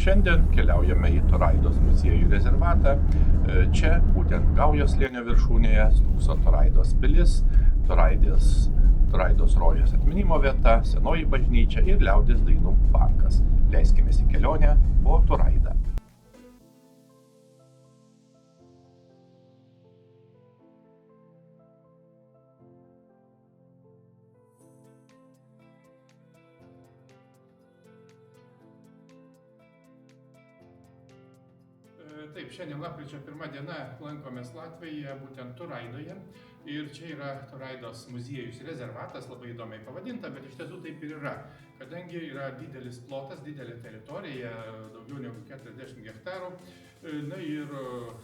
šiandien keliaujame į Toraidos muziejų rezervatą. Čia būtent Gaujos slėnio viršūnėje stūkso Toraidos pilis, Toraidos rožės atminimo vieta, senoji bažnyčia ir liaudies dainų parkas. Leiskimės į kelionę po Toraidą. Taip, šiandien lapkričio 1 diena lankomės Latvijoje, būtent Toraidoje. Ir čia yra Toraidos muziejus rezervatas, labai įdomiai pavadinta, bet iš tiesų taip ir yra. Kadangi yra didelis plotas, didelė teritorija, daugiau negu 40 hektarų. Na ir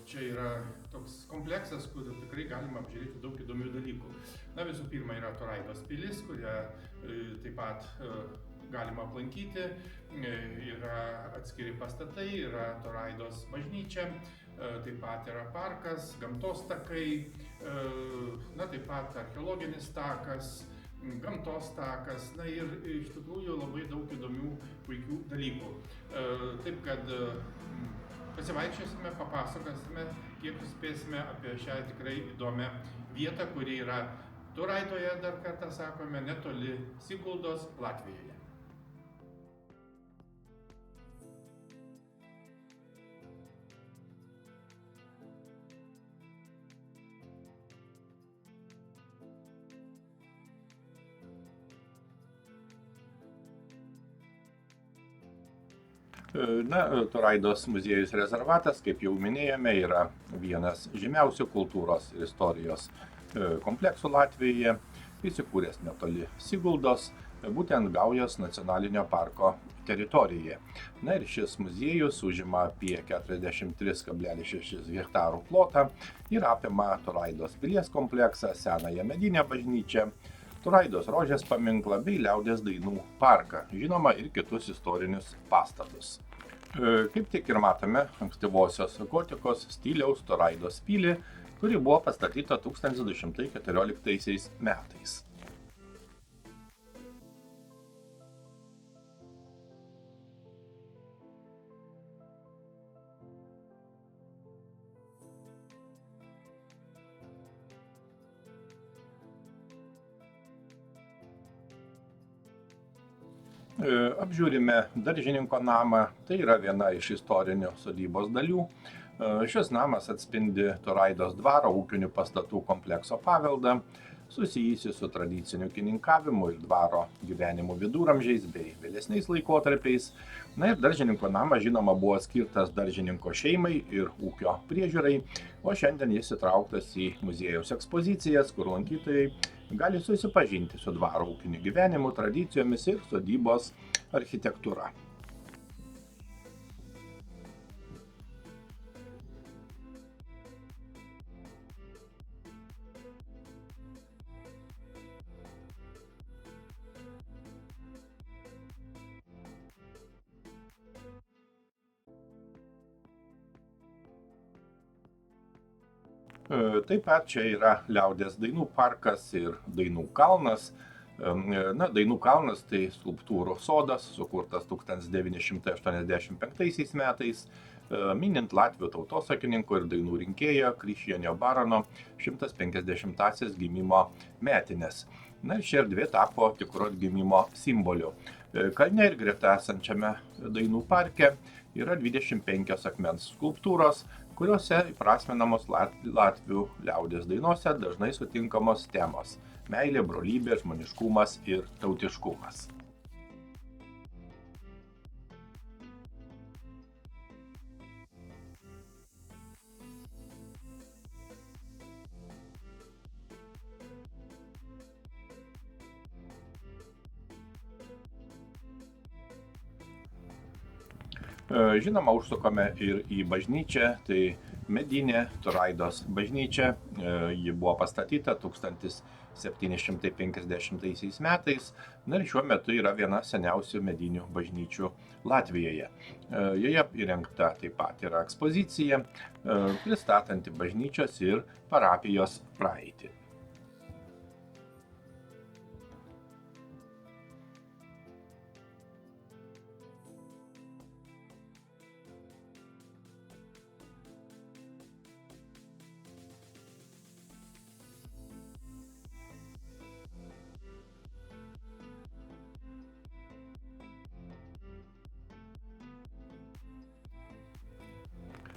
čia yra toks kompleksas, kur tikrai galima apžiūrėti daug įdomių dalykų. Na, visų pirma, yra Toraidos pilis, kurią taip pat galima aplankyti, yra atskiri pastatai, yra Toraidos bažnyčia, taip pat yra parkas, gamtos takai, na taip pat archeologinis takas, gamtos takas, na ir iš tikrųjų labai daug įdomių, puikių dalykų. Taip kad pasivaikščiosime, papasakosime, kiek spėsime apie šią tikrai įdomią vietą, kuri yra Toraidoje, dar kartą sakome, netoli Siguldos, Latvijoje. Na, Toraidos muziejus rezervatas, kaip jau minėjome, yra vienas žymiausių kultūros ir istorijos kompleksų Latvijoje, įsikūręs netoli Siguldos, būtent Gaujos nacionalinio parko teritorijoje. Na ir šis muziejus užima apie 43,6 hektarų plotą ir apima Toraidos pilies kompleksą, senąją medinę bažnyčią, Toraidos rožės paminklą bei liaudies dainų parką, žinoma ir kitus istorinius pastatus. Kaip tik ir matome ankstyvosios gotikos stiliaus Toraidos pilį, kuri buvo pastatyta 1214 metais. Apžiūrime daržininko namą, tai yra viena iš istorinių sodybos dalių. Šis namas atspindi Toraidos dvaro ūkinių pastatų komplekso paveldą, susijusi su tradiciniu ūkininkavimu ir dvaro gyvenimu viduramžiais bei vėlesniais laikotarpiais. Na ir daržininko namas, žinoma, buvo skirtas daržininko šeimai ir ūkio priežiūrai, o šiandien jis įtrauktas į muziejaus ekspozicijas, kur lankytojai gali susipažinti su dvaro ūkiniu gyvenimu, tradicijomis ir sodybos architektūra. Taip pat čia yra liaudies dainų parkas ir dainų kalnas. Na, dainų kalnas tai skulptūrų sodas, sukurtas 1985 metais, minint latvių tautosakininko ir dainų rinkėjo Krišjanio Barano 150-asias gimimo metines. Na ir ši erdvė tapo tikru atgimimo simboliu. Kalne ir greta esančiame dainų parke yra 25 akmens skulptūros, kuriuose įprasminamos latvių liaudies dainose dažnai sutinkamos temos – meilė, brolybė, žmoniškumas ir tautiškumas. Žinoma, užsukome ir į bažnyčią, tai medinė Toraidos bažnyčia. Ji buvo pastatyta 1750 metais, na ir šiuo metu yra viena seniausių medinių bažnyčių Latvijoje. Joje įrengta taip pat yra ekspozicija, pristatanti bažnyčios ir parapijos praeitį.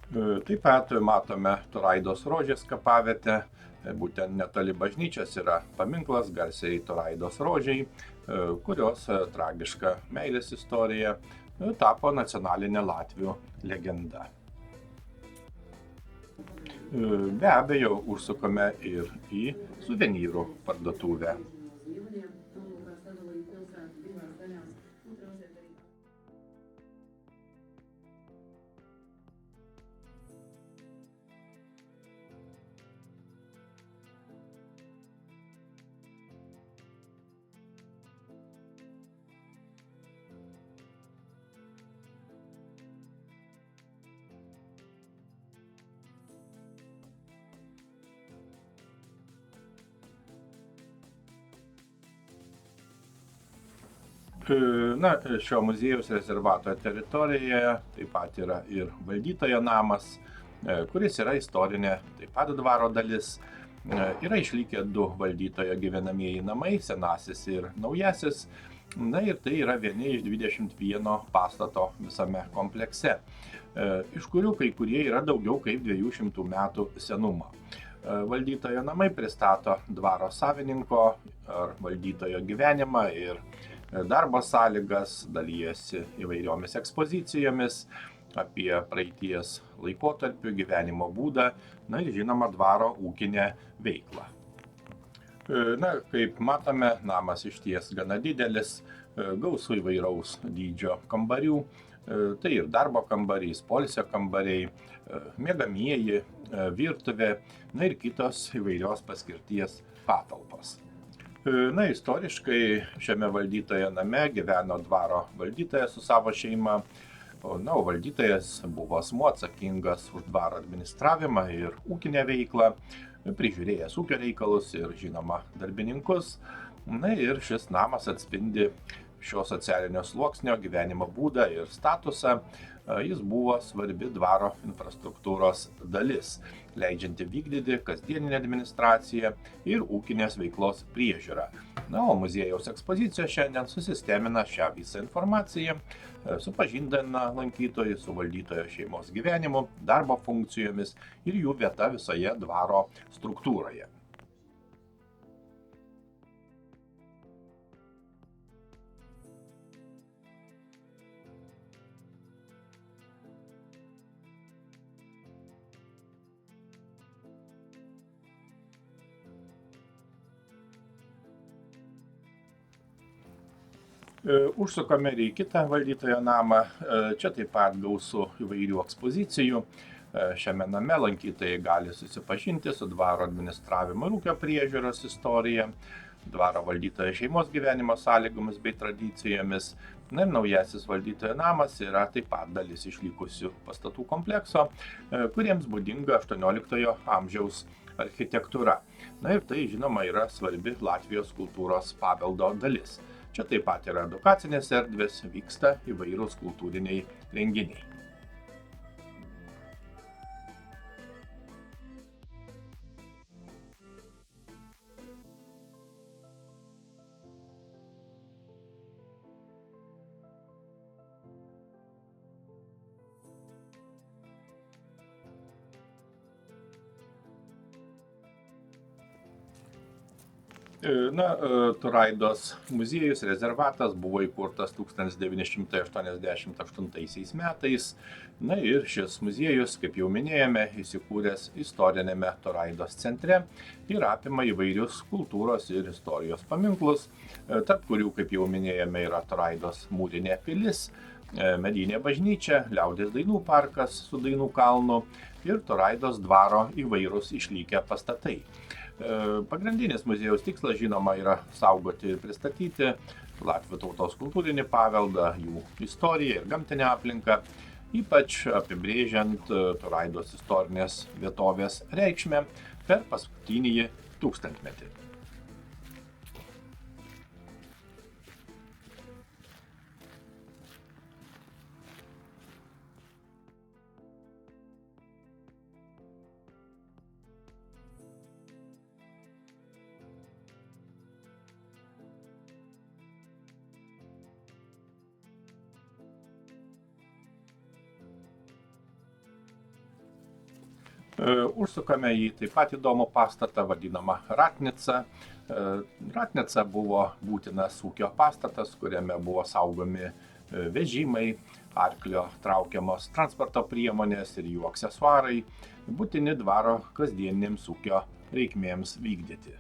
Taip pat matome Turaidos rožės kapavietę, būtent netoli bažnyčios yra paminklas garsiai Turaidos rožiai, kurios tragiška meilės istorija tapo nacionalinė Latvių legenda. Be abejo, užsukame ir į suvenyrų parduotuvę. Šio muziejaus rezervato teritorijoje taip pat yra ir valdytojo namas, kuris yra istorinė taip pat dvaro dalis. Yra išlikę 2 valdytojo gyvenamieji namai, senasis ir naujasis. Ir tai yra vieni iš 21 pastato visame komplekse, iš kurių kai kurie yra daugiau kaip 200 metų senumo. Valdytojo namai pristato dvaro savininko ar valdytojo gyvenimą ir darbo sąlygas, dalyjasi įvairiomis ekspozicijomis apie praeities laikotarpių gyvenimo būdą, ir žinoma dvaro ūkinę veiklą. Kaip matome, namas išties gana didelis, gausu įvairaus dydžio kambarių, tai ir darbo kambarys, poilsio kambariai, miegamieji, virtuvė, ir kitos įvairios paskirties patalpos. Istoriškai šiame valdytojo name gyveno dvaro valdytojas su savo šeima, o valdytojas buvo asmuo atsakingas už dvaro administravimą ir ūkinę veiklą, prižiūrėjęs ūkio reikalus ir žinoma darbininkus. Ir šis namas atspindi šio socialinio sluoksnio gyvenimo būdą ir statusą. Jis buvo svarbi dvaro infrastruktūros dalis, leidžianti vykdyti kasdieninę administraciją ir ūkinės veiklos priežiūrą. O muziejaus ekspozicija šiandien susistemina šią visą informaciją, supažindina lankytojus su valdytojo šeimos gyvenimu, darbo funkcijomis ir jų vieta visoje dvaro struktūroje. Užsukame ir į kitą valdytojo namą. Čia taip pat gausu įvairių ekspozicijų. Šiame name lankytojai gali susipažinti su dvaro administravimo ir ūkio priežiūros istorija, dvaro valdytojo šeimos gyvenimo sąlygomis bei tradicijomis. Ir naujasis valdytojo namas yra taip pat dalis išlikusių pastatų komplekso, kuriems būdinga 18 amžiaus architektūra. Ir tai, žinoma, yra svarbi Latvijos kultūros paveldo dalis. Čia taip pat yra edukacinės erdvės, vyksta įvairūs kultūriniai renginiai. Turaidos muziejus rezervatas buvo įkurtas 1988 metais. Ir šis muziejus, kaip jau minėjome, įsikūręs istorinėme Turaidos centre ir apima įvairius kultūros ir istorijos paminklus, tarp kurių, kaip jau minėjome, yra Turaidos mūrinė pilis, medinė bažnyčia, liaudies dainų parkas su dainų kalnu ir Turaidos dvaro įvairūs išlikę pastatai. Pagrindinis muziejaus tikslas, žinoma, yra saugoti ir pristatyti latvių tautos kultūrinį paveldą, jų istoriją ir gamtinę aplinką, ypač apibrėžiant Turaidos istorinės vietovės reikšmę per paskutinį tūkstantmetį. Užsukame į taip pat įdomų pastatą, vadinamą Ratnica. Ratnica buvo būtinas ūkio pastatas, kuriame buvo saugomi vežimai, arklio traukiamos transporto priemonės ir jų aksesuarai, būtini dvaro kasdienėms ūkio reikmėms vykdyti.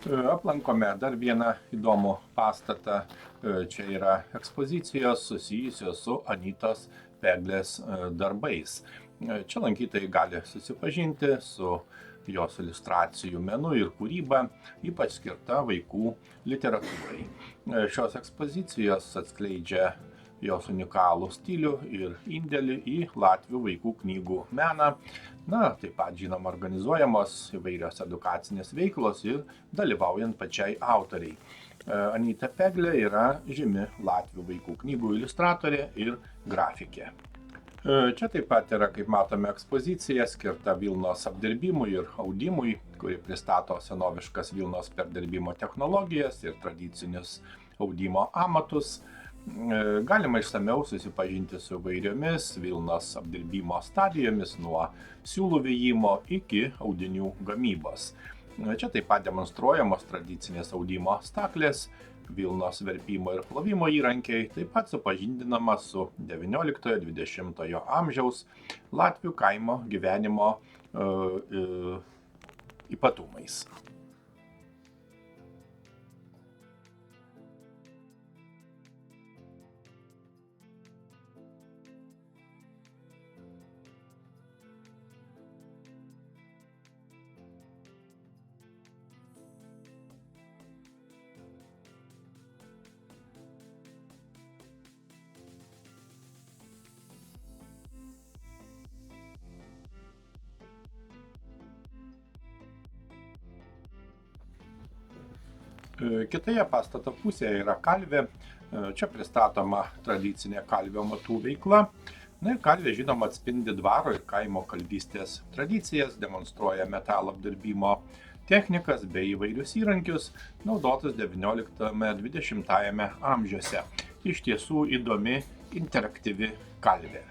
Aplankome dar vieną įdomų pastatą. Čia yra ekspozicijos susijusios su Anytos Peglės darbais. Čia lankytojai gali susipažinti su jos iliustracijų menu ir kūryba, ypač skirta vaikų literatūrai. Šios ekspozicijos atskleidžia jos unikalų stilių ir indėlį į latvių vaikų knygų meną. Taip pat, žinoma, organizuojamos įvairios edukacinės veiklos ir dalyvaujant pačiai autoriai. Anyta Peglė yra žymi latvių vaikų knygų iliustratorė ir grafikė. Čia taip pat yra, kaip matome, ekspozicija skirta vilnos apdirbimui ir audimui, kuri pristato senoviškas vilnos perdirbimo technologijas ir tradicinius audimo amatus. Galima išsamiau susipažinti su įvairiomis vilnos apdirbimo stadijomis nuo siūlų vijimo iki audinių gamybos. Čia taip pat demonstruojamos tradicinės audimo staklės, vilnos verpimo ir plovimo įrankiai, taip pat supažindinama su XIX–XX amžiaus latvių kaimo gyvenimo ypatumais. Kitoje pastato pusėje yra kalvė. Čia pristatoma tradicinė kalvio amatų veikla. Kalvė, žinoma, atspindi dvaro ir kaimo kalvystės tradicijas, demonstruoja metalo apdirbimo technikas bei įvairius įrankius, naudotus XIX–XX amžiuose. Iš tiesų įdomi, interaktyvi kalvė.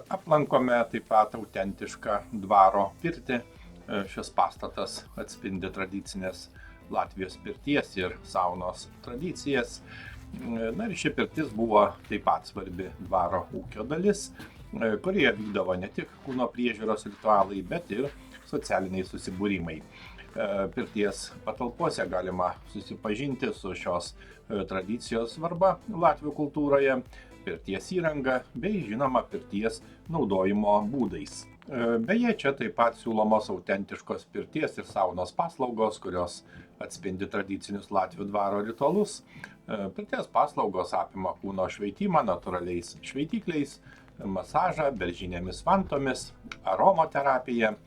Aplankome taip pat autentišką dvaro pirtį. Šis pastatas atspindi tradicinės Latvijos pirties ir saunos tradicijas. Ir ši pirtis buvo taip pat svarbi dvaro ūkio dalis, kurioje vykdavo ne tik kūno priežiūros ritualai, bet ir socialiniai susibūrimai. Pirties patalpose galima susipažinti su šios tradicijos svarba latvių kultūroje, pirties įranga bei, žinoma, pirties naudojimo būdais. Beje, čia taip pat siūlomos autentiškos pirties ir saunos paslaugos, kurios atspindi tradicinius latvių dvaro ritualus. Pirties paslaugos apima kūno šveitimą natūraliais šveitikliais, masažą beržinėmis vantomis, aromoterapiją,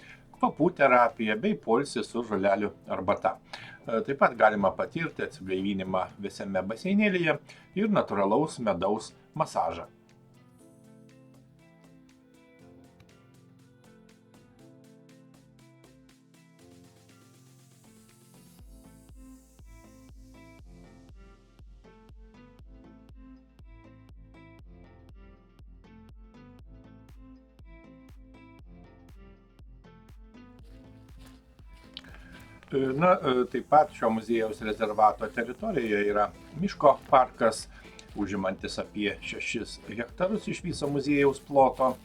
kvapų terapiją bei poilsį su žolelių arbata. Taip pat galima patirti atsigaivinimą vėsiame baseinėlyje ir natūralaus medaus masažą. Taip pat šio muziejaus rezervato teritorijoje yra miško parkas, užimantis apie 6 hektarus iš viso muziejaus ploto.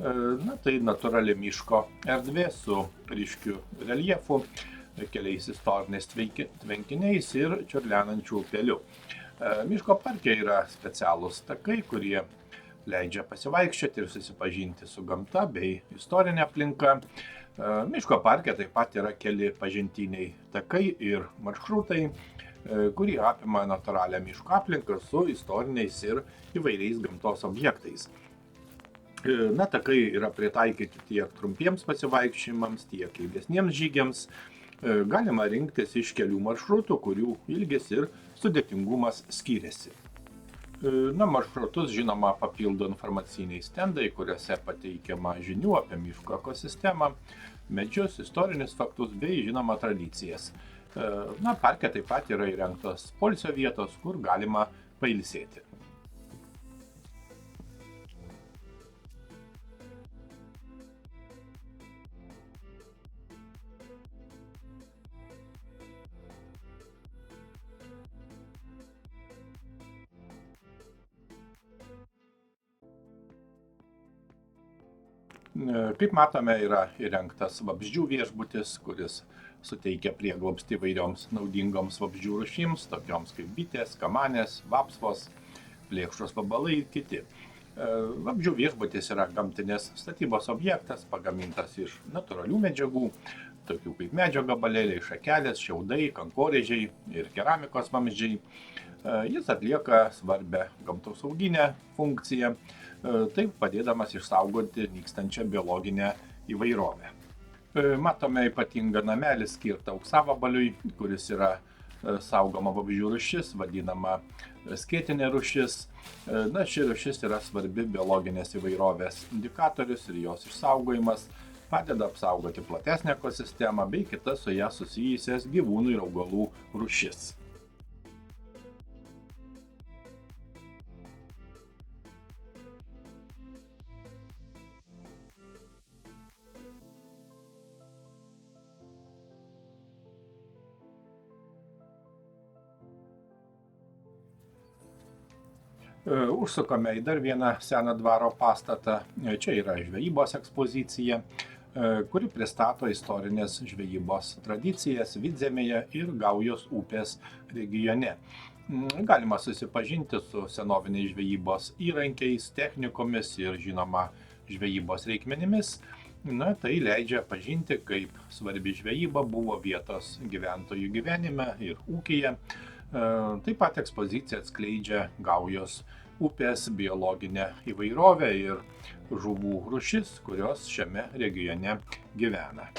Tai natūrali miško erdvė su ryškiu reljefu. keliais istoriniais tvenkiniais ir čiurlenančiu upeliu. Miško parke yra specialūs takai, kurie leidžia pasivaikščioti ir susipažinti su gamta bei istorinė aplinka. Miško parke taip pat yra keli pažintiniai takai ir maršrutai, kurie apima natūralią miško aplinką su istoriniais ir įvairiais gamtos objektais. Takai yra pritaikyti tiek trumpiems pasivaikščiojimams, tiek ilgesniems žygiams. Galima rinktis iš kelių maršrutų, kurių ilgis ir sudėtingumas skiriasi. Maršrutus žinoma papildo informaciniai stendai, kuriuose pateikiama žinių apie miško ekosistemą, medžius, istorinius faktus bei žinoma tradicijas. Parke taip pat yra įrengtos poilsio vietos, kur galima pailsėti. Kaip matome, yra įrengtas vabzdžių viešbutis, kuris suteikia prieglobstį įvairioms naudingoms vabzdžių rūšims, tokioms kaip bitės, kamanės, vapsvos, plėkšros vabalai ir kiti. Vabzdžių viešbutis yra gamtinės statybos objektas, pagamintas iš natūralių medžiagų, tokių kaip medžio gabalėliai, šakelės, šiaudai, kankorėžiai ir keramikos vamzdžiai. Jis atlieka svarbę gamtosauginę funkciją, taip padėdamas išsaugoti nykstančią biologinę įvairovę. Matome ypatingą namelį skirtą auksavabaliui, kuris yra saugoma vabzdžių rūšis, vadinama skėtinė rūšis. Ši rūšis yra svarbi biologinės įvairovės indikatorius ir jos išsaugojimas padeda apsaugoti platesnę ekosistemą bei kitas su ją susijusias gyvūnų ir augalų rūšis. Užsukame į dar vieną seną dvaro pastatą. Čia yra žvejybos ekspozicija, kuri pristato istorinės žvejybos tradicijas Vidzemėje ir Gaujos upės regione. Galima susipažinti su senoviniais žvejybos įrankiais, technikomis ir žinoma žvejybos reikmenimis. Tai leidžia pažinti, kaip svarbi žvejyba buvo vietos gyventojų gyvenime ir ūkyje. Taip pat ekspozicija atskleidžia Gaujos upės biologinę įvairovę ir žuvų rūšis, kurios šiame regione gyvena.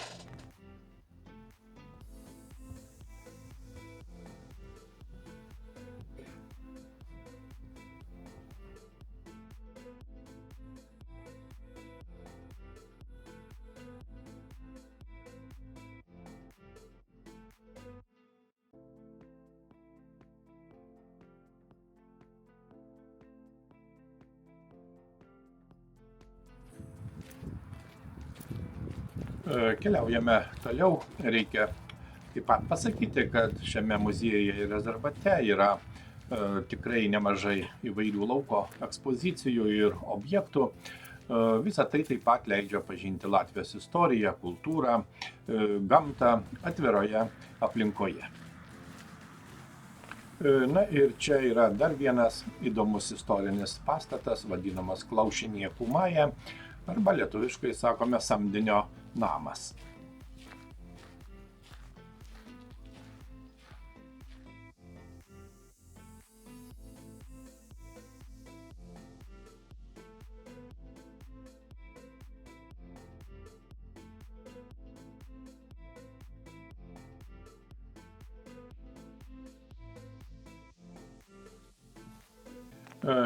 Keliaujame toliau. Reikia taip pat pasakyti, kad šiame muziejuje ir rezervate yra tikrai nemažai įvairių lauko ekspozicijų ir objektų. Visa tai taip pat leidžia pažinti Latvijos istoriją, kultūrą, gamtą atviroje aplinkoje. Ir čia yra dar vienas įdomus istorinis pastatas, vadinamas Klaušinė Pumaja, arba lietuviškai sakome samdinio namas.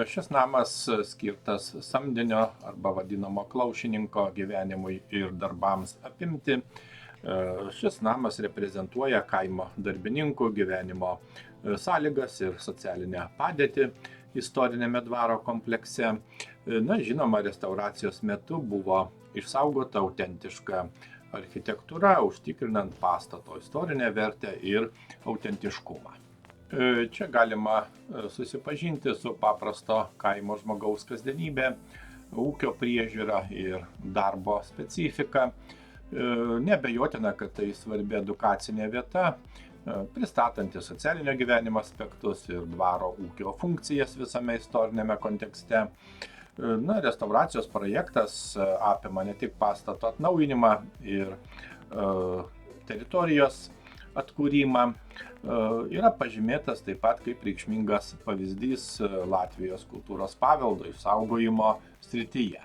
Šis namas skirtas samdinio arba vadinamo klaušininko gyvenimui ir darbams apimti. Šis namas reprezentuoja kaimo darbininkų gyvenimo sąlygas ir socialinę padėtį istorinėme dvaro komplekse. Žinoma, restauracijos metu buvo išsaugota autentiška architektūra, užtikrinant pastato istorinę vertę ir autentiškumą. Čia galima susipažinti su paprasto kaimo žmogaus kasdienybė, ūkio priežiūra ir darbo specifika. Neabejotina, kad tai svarbi edukacinė vieta, pristatanti socialinio gyvenimo aspektus ir dvaro ūkio funkcijas visame istorinėme kontekste. Restauracijos projektas apima ne tik pastato atnaujinimą ir teritorijos atkūrimą, yra pažymėtas taip pat kaip reikšmingas pavyzdys Latvijos kultūros paveldo išsaugojimo srityje.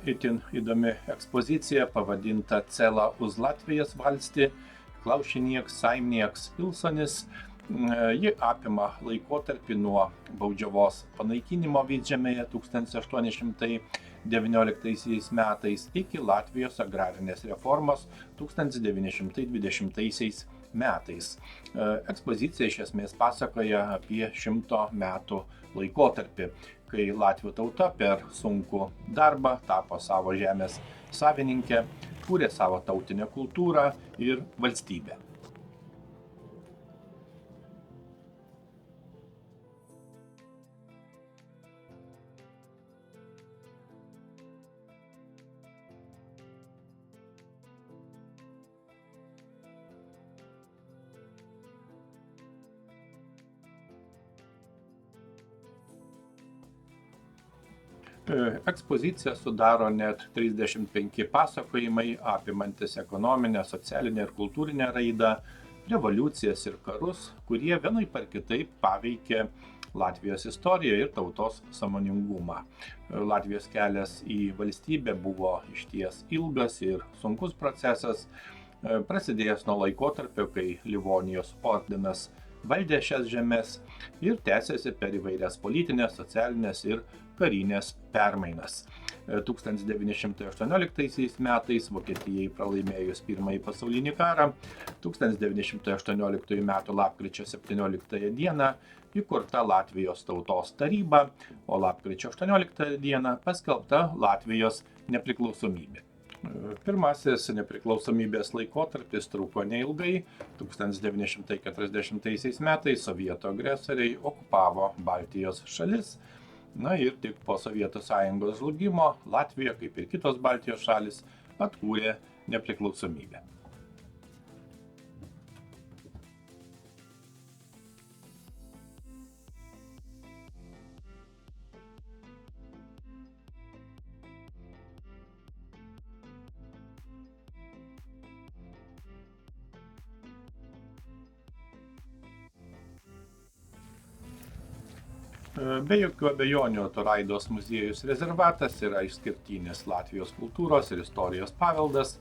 Itin įdomi ekspozicija pavadinta Cela uz Latvijas valstį, Klaušinieks, Saimnieks, Pilsonis. Ji apima laikotarpį nuo baudžiavos panaikinimo Vidzžemėje 1819 metais iki Latvijos agrarinės reformos 1920 metais. Ekspozicija iš esmės pasakoja apie 100 metų laikotarpį, kai latvių tauta per sunkų darbą tapo savo žemės savininke, kūrė savo tautinę kultūrą ir valstybę. Ekspoziciją sudaro net 35 pasakojimai, apimantis ekonominę, socialinę ir kultūrinę raidą, revoliucijas ir karus, kurie vienaip ar kitaip paveikė Latvijos istoriją ir tautos sąmoningumą. Latvijos kelias į valstybę buvo išties ilgas ir sunkus procesas, prasidėjęs nuo laikotarpio, kai Livonijos ordinas valdė šias žemes ir tęsėsi per įvairias politinės, socialinės ir karinės permainas. 1918 metais Vokietijai pralaimėjus Pirmąjį pasaulinį karą, 1918 m. lapkričio 17 dieną įkurta Latvijos tautos taryba, o lapkričio 18 dieną paskelbta Latvijos nepriklausomybė. Pirmasis nepriklausomybės laikotarpis truko neilgai. 1940 metais sovietų agresoriai okupavo Baltijos šalis. Ir tik po Sovietų sąjungos žlugimo Latvija, kaip ir kitos Baltijos šalis, atkūrė nepriklausomybę. Be jokių abejonių, Toraidos muziejus rezervatas yra išskirtinis Latvijos kultūros ir istorijos paveldas.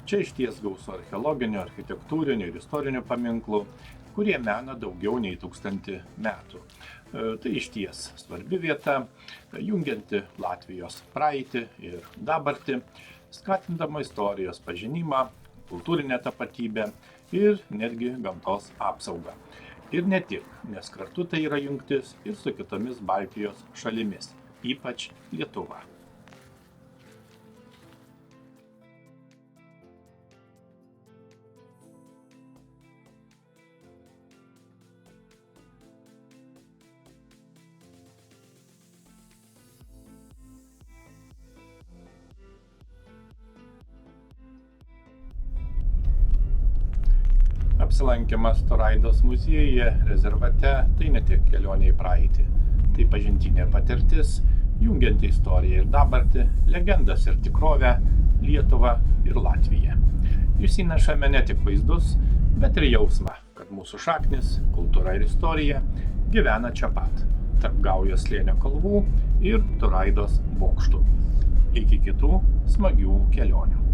Čia išties gausu archeologinių, architektūrinių ir istorinių paminklų, kurie mena daugiau nei 1000 metų. Tai išties svarbi vieta, jungianti Latvijos praeitį ir dabartį, skatindama istorijos pažinimą, kultūrinę tapatybę ir netgi gamtos apsaugą. Ir ne tik, nes kartu tai yra jungtis ir su kitomis Baltijos šalimis, ypač Lietuva. Apsilankymas Toraidos muziejuje, rezervate, tai ne tik kelionė į praeitį. Tai pažintinė patirtis, jungianti istoriją ir dabartį, legendas ir tikrovę, Lietuvą ir Latviją. Išsinešame ne tik vaizdus, bet ir jausmą, kad mūsų šaknis, kultūra ir istorija gyvena čia pat, tarp Gaujos slėnio kalvų ir Toraidos bokštų. Iki kitų smagių kelionių.